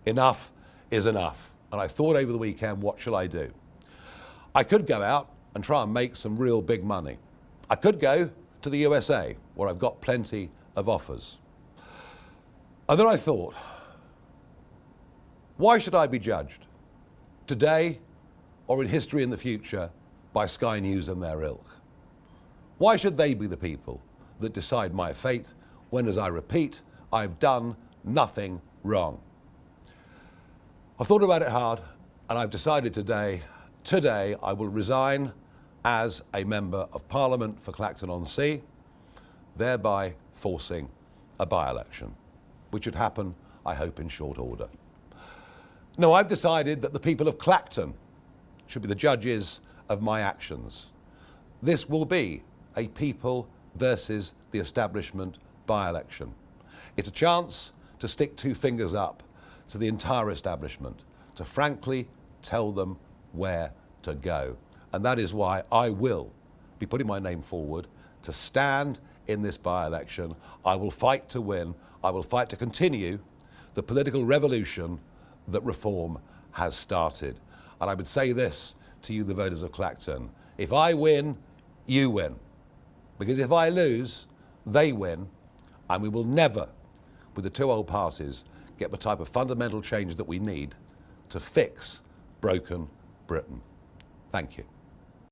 Enough is enough. And I thought over the weekend, what shall I do? I could go out and try and make some real big money. I could go to the USA, where I've got plenty of offers. And then I thought, why should I be judged, today or in history in the future, by Sky News and their ilk? Why should they be the people that decide my fate when, as I repeat, I've done nothing wrong? I've thought about it hard, and I've decided today I will resign as a Member of Parliament for Clacton-on-Sea, thereby forcing a by-election, which would happen, I hope, in short order. No, I've decided that the people of Clacton should be the judges of my actions. This will be a people versus the establishment by-election. It's a chance to stick two fingers up to the entire establishment, to frankly tell them where to go. And that is why I will be putting my name forward to stand in this by-election. I will fight to win. I will fight to continue the political revolution that reform has started. And I would say this to you, the voters of Clacton: if I win, you win. Because if I lose, they win, and we will never, with the two old parties, get the type of fundamental change that we need to fix broken Britain. Thank you.